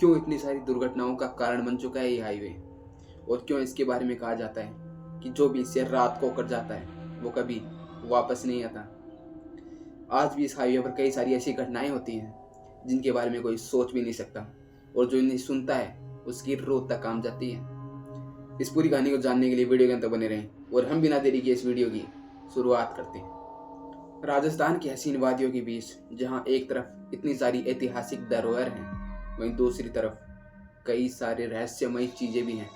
क्यों इतनी सारी दुर्घटनाओं का कारण बन चुका है ये हाईवे, और क्यों इसके बारे में कहा जाता है कि जो भी इससे रात को कर जाता है वो कभी वापस नहीं आता। आज भी इस हाईवे पर कई सारी ऐसी घटनाएं होती हैं जिनके बारे में कोई सोच भी नहीं सकता, और जो इन्हें सुनता है उसकी रूह तक काम जाती है। इस पूरी कहानी को जानने के लिए वीडियो के अंत तक बने रहें, और हम बिना देरी के इस वीडियो की शुरुआत करते हैं। राजस्थान की हसीन वादियों के बीच जहां एक तरफ इतनी सारी ऐतिहासिक धरोहर हैं, वहीं दूसरी तरफ कई सारे रहस्यमयी चीज़ें भी हैं,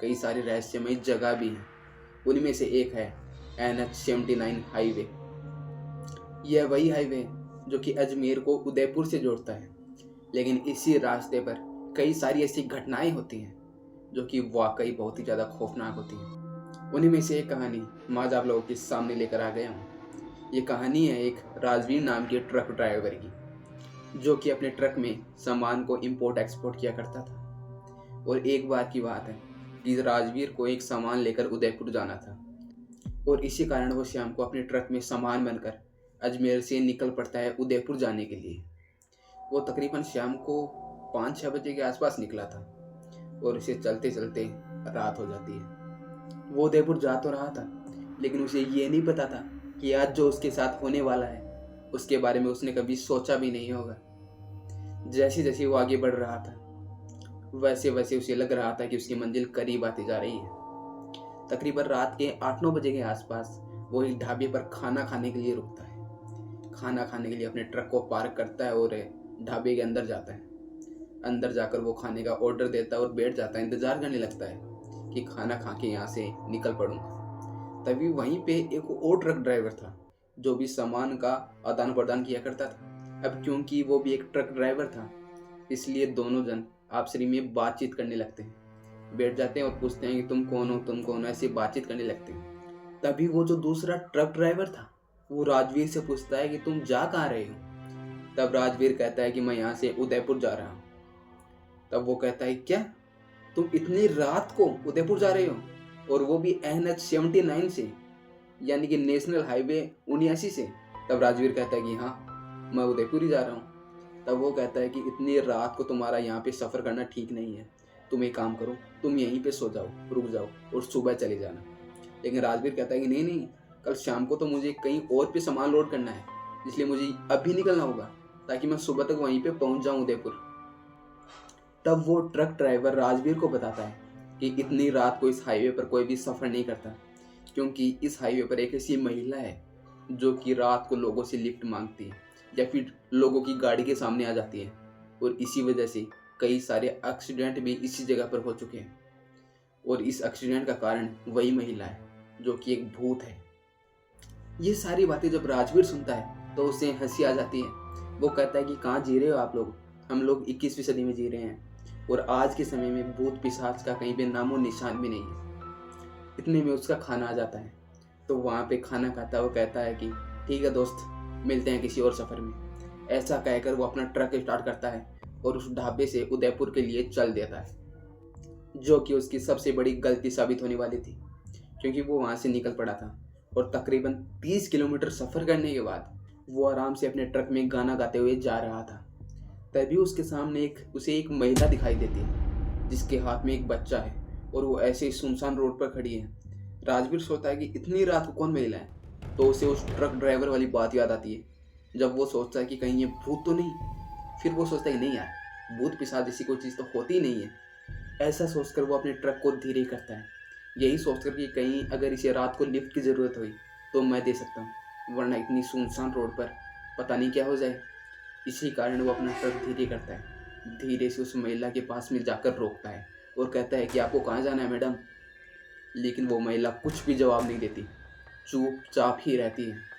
कई सारी रहस्यमयी जगह भी हैं। उनमें से एक है NH-79 हाईवे। यह वही हाईवे है जो कि अजमेर को उदयपुर से जोड़ता है, लेकिन इसी रास्ते पर कई सारी ऐसी घटनाएं होती हैं जो कि वाकई बहुत ही ज़्यादा खौफनाक होती हैं। उन्हीं में से एक कहानी मैं आज आप लोगों के सामने लेकर आ गया हूँ। ये कहानी है एक राजवीर नाम के ट्रक ड्राइवर की, जो कि अपने ट्रक में सामान को इंपोर्ट एक्सपोर्ट किया करता था। और एक बार की बात है कि राजवीर को एक सामान लेकर उदयपुर जाना था, और इसी कारण वो शाम को अपने ट्रक में सामान बनकर अजमेर से निकल पड़ता है उदयपुर जाने के लिए। वो तकरीबन शाम को 5-6 बजे के आसपास निकला था, और इसे चलते चलते रात हो जाती है। वो उदयपुर जा तो रहा था, लेकिन उसे ये नहीं पता था कि आज जो उसके साथ होने वाला है उसके बारे में उसने कभी सोचा भी नहीं होगा। जैसे जैसे वो आगे बढ़ रहा था, वैसे वैसे उसे लग रहा था कि उसकी मंजिल करीब आती जा रही है। तकरीबन रात के 8-9 बजे के आसपास वो एक ढाबे पर खाना खाने के लिए रुकता है। खाना खाने के लिए अपने ट्रक को पार्क करता है और ढाबे के अंदर जाता है। अंदर जाकर वो खाने का ऑर्डर देता है और बैठ जाता है, इंतज़ार करने लगता है कि खाना खा के यहाँ से निकल पड़ूंगा। तभी वहीं पे एक और ट्रक ड्राइवर था जो भी सामान का आदान प्रदान किया करता था। अब क्योंकि वो भी एक ट्रक ड्राइवर था, इसलिए दोनों जन आपस में बातचीत करने लगते हैं, बैठ जाते हैं और पूछते हैं कि तुम कौन हो, तुम कौन हो, ऐसी बातचीत करने लगते हैं। तभी वो जो दूसरा ट्रक ड्राइवर था वो राजवीर से पूछता है कि तुम जा कहाँ रहे हो। तब राजवीर कहता है कि मैं यहाँ से उदयपुर जा रहा हूँ। तब वो कहता है क्या, तुम इतनी रात को उदयपुर जा रहे हो, और वो भी NH-79 से, यानी कि नेशनल हाईवे 79 से। तब राजवीर कहता है कि हाँ, मैं उदयपुर ही जा रहा हूँ। तब वो कहता है कि इतनी रात को तुम्हारा यहाँ पे सफ़र करना ठीक नहीं है, तुम एक काम करो, तुम यहीं पे सो जाओ, रुक जाओ और सुबह चले जाना। लेकिन राजवीर कहता है कि नहीं नहीं, कल शाम को तो मुझे कहीं और पे सामान लोड करना है, इसलिए मुझे अभी निकलना होगा ताकि मैं सुबह तक वहीं पे पहुंच जाऊं उदयपुर। तब वो ट्रक ड्राइवर राजवीर को बताता है कि इतनी रात को इस हाईवे पर कोई भी सफ़र नहीं करता, क्योंकि इस हाईवे पर एक ऐसी महिला है जो कि रात को लोगों से लिफ्ट मांगती है या फिर लोगों की गाड़ी के सामने आ जाती है, और इसी वजह से कई सारे एक्सीडेंट भी इसी जगह पर हो चुके हैं। और इस एक्सीडेंट का कारण वही महिला है जो कि एक भूत है। ये सारी बातें जब राजवीर सुनता है तो उसे हंसी आ जाती है। वो कहता है कि कहाँ जी रहे हो आप लोग, हम लोग 21वीं सदी में जी रहे हैं, और आज के समय में भूत पिशाच का कहीं भी नामो निशान भी नहीं है। इतने में उसका खाना आ जाता है, तो वहाँ पे खाना खाता है। वो कहता है कि ठीक है दोस्त, मिलते हैं किसी और सफ़र में। ऐसा कहकर वो अपना ट्रक स्टार्ट करता है और उस ढाबे से उदयपुर के लिए चल देता है, जो कि उसकी सबसे बड़ी गलती साबित होने वाली थी, क्योंकि वो वहाँ से निकल पड़ा था। और तकरीबन 30 किलोमीटर सफ़र करने के बाद वो आराम से अपने ट्रक में गाना गाते हुए जा रहा था। तभी उसके सामने उसे एक महिला दिखाई देती है जिसके हाथ में एक बच्चा है, और वो ऐसे ही सुनसान रोड पर खड़ी है। राजवीर सोचता है कि इतनी रात को कौन महिला है, तो उसे उस ट्रक ड्राइवर वाली बात याद आती है। जब वो सोचता है कि कहीं ये भूत तो नहीं, फिर वो सोचता है कि नहीं यार, भूत पिशाच जैसी कोई चीज़ तो होती नहीं है। ऐसा सोचकर वो अपने ट्रक को धीरे करता है, यही सोचकर कि कहीं अगर इसे रात को लिफ्ट की ज़रूरत हुई तो मैं दे सकता हूँ, वरना इतनी सुनसान रोड पर पता नहीं क्या हो जाए। इसी कारण वो अपना ट्रक धीरे करता है, धीरे से उस महिला के पास में जाकर रोकता है और कहता है कि आपको कहाँ जाना है मैडम। लेकिन वो महिला कुछ भी जवाब नहीं देती, चुपचाप ही रहती है।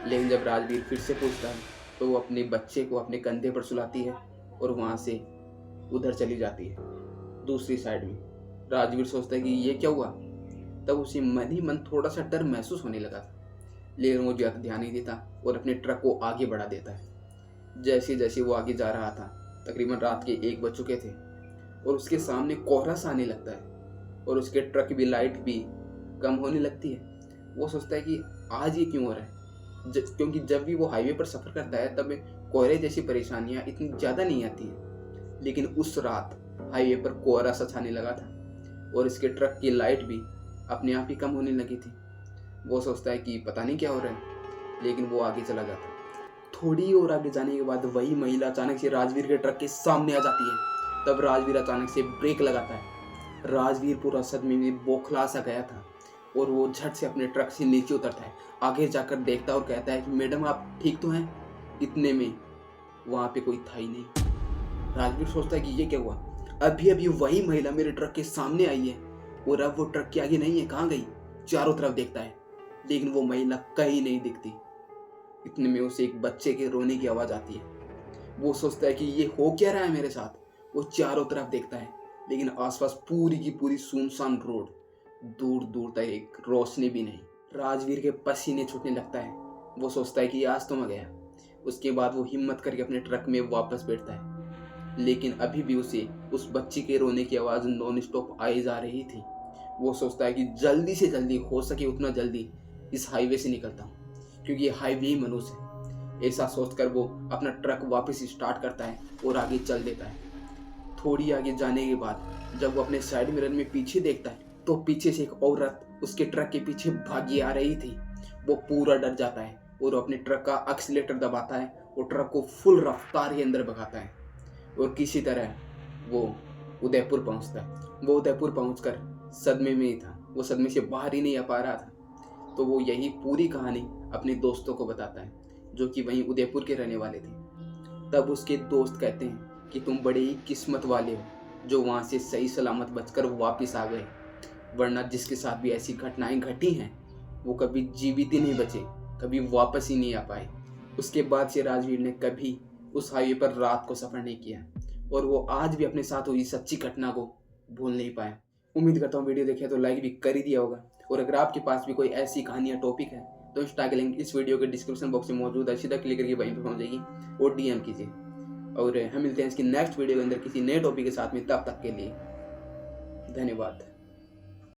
लेकिन जब राजवीर फिर से पूछता है तो वो अपने बच्चे को अपने कंधे पर सुलाती है और वहाँ से उधर चली जाती है दूसरी साइड में। राजवीर सोचता है कि ये क्या हुआ। तब उसे मन ही मन थोड़ा सा डर महसूस होने लगा था, लेकिन वो ज़्यादा ध्यान नहीं देता और अपने ट्रक को आगे बढ़ा देता है। जैसे जैसे वो आगे जा रहा था, तकरीबन रात के 1 बज चुके थे, और उसके सामने कोहरा सा आने लगता है और उसके ट्रक की लाइट भी कम होने लगती है। वो सोचता है कि आज ये क्यों हो रहा है, क्योंकि जब भी वो हाईवे पर सफ़र करता है तब कोहरे जैसी परेशानियाँ इतनी ज़्यादा नहीं आती हैं। लेकिन उस रात हाईवे पर कोहरा सा छाने लगा था और इसके ट्रक की लाइट भी अपने आप ही कम होने लगी थी। वो सोचता है कि पता नहीं क्या हो रहा है, लेकिन वो आगे चला जाता है। थोड़ी और आगे जाने के बाद वही महिला अचानक से राजवीर के ट्रक के सामने आ जाती है। तब राजवीर अचानक से ब्रेक लगाता है। राजवीर पूरा सदमे में बौखला सा गया था और वो झट से अपने ट्रक से नीचे उतरता है, आगे जाकर देखता है और कहता है कि मैडम आप ठीक तो हैं? इतने में वहाँ पे कोई था ही नहीं। राजवीर सोचता है कि ये क्या हुआ, अभी अभी वही महिला मेरे ट्रक के सामने आई है और अब वो ट्रक के आगे नहीं है, कहाँ गई? चारों तरफ देखता है लेकिन वो महिला कहीं नहीं दिखती। इतने में उसे एक बच्चे के रोने की आवाज़ आती है। वो सोचता है कि ये हो क्या रहा है मेरे साथ। वो चारों तरफ देखता है लेकिन आसपास पूरी की पूरी सुनसान रोड, दूर दूर तक एक रोशनी भी नहीं। राजवीर के पसीने छूटने लगता है। वो सोचता है कि आज तो मैं गया। उसके बाद वो हिम्मत करके अपने ट्रक में वापस बैठता है, लेकिन अभी भी उसे उस बच्ची के रोने की आवाज़ नॉन स्टॉप आई जा रही थी। वो सोचता है कि जल्दी से जल्दी हो सके उतना जल्दी इस हाईवे से निकलता हूँ, क्योंकि ये हाईवे ही मनुष्य है। ऐसा सोचकर वो अपना ट्रक वापस स्टार्ट करता है और आगे चल देता है। थोड़ी आगे जाने के बाद जब वो अपने साइड मिरर में पीछे देखता है तो पीछे से एक औरत उसके ट्रक के पीछे भागी आ रही थी। वो पूरा डर जाता है और अपने ट्रक का एक्सीलेटर दबाता है और ट्रक को फुल रफ्तार के अंदर भगाता है और किसी तरह वो उदयपुर पहुंचता है। वो उदयपुर पहुंचकर सदमे में ही था, वो सदमे से बाहर ही नहीं आ पा रहा था। तो वो यही पूरी कहानी अपने दोस्तों को बताता है जो कि वहीं उदयपुर के रहने वाले थे। तब उसके दोस्त कहते हैं कि तुम बड़े ही किस्मत वाले हो जो वहाँ से सही सलामत बचकर वापस आ गए, वरना जिसके साथ भी ऐसी घटनाएं घटी हैं वो कभी जीवित ही नहीं बचे, कभी वापस ही नहीं आ पाए। उसके बाद से राजवीर ने कभी उस हाईवे पर रात को सफ़र नहीं किया और वो आज भी अपने साथ हुई सच्ची घटना को भूल नहीं पाया। उम्मीद करता हूँ वीडियो देखे तो लाइक भी कर ही दिया होगा, और अगर आपके पास भी कोई ऐसी कहानी या टॉपिक है तो इंस्टा के लिंक इस वीडियो के डिस्क्रिप्शन बॉक्स में मौजूद है, सीधा क्लिक करके वहीं पर पहुंच जाएगी और डीएम कीजिए। और हम मिलते हैं इसकी नेक्स्ट वीडियो के अंदर किसी नए टॉपिक के साथ में, तब तक के लिए धन्यवाद।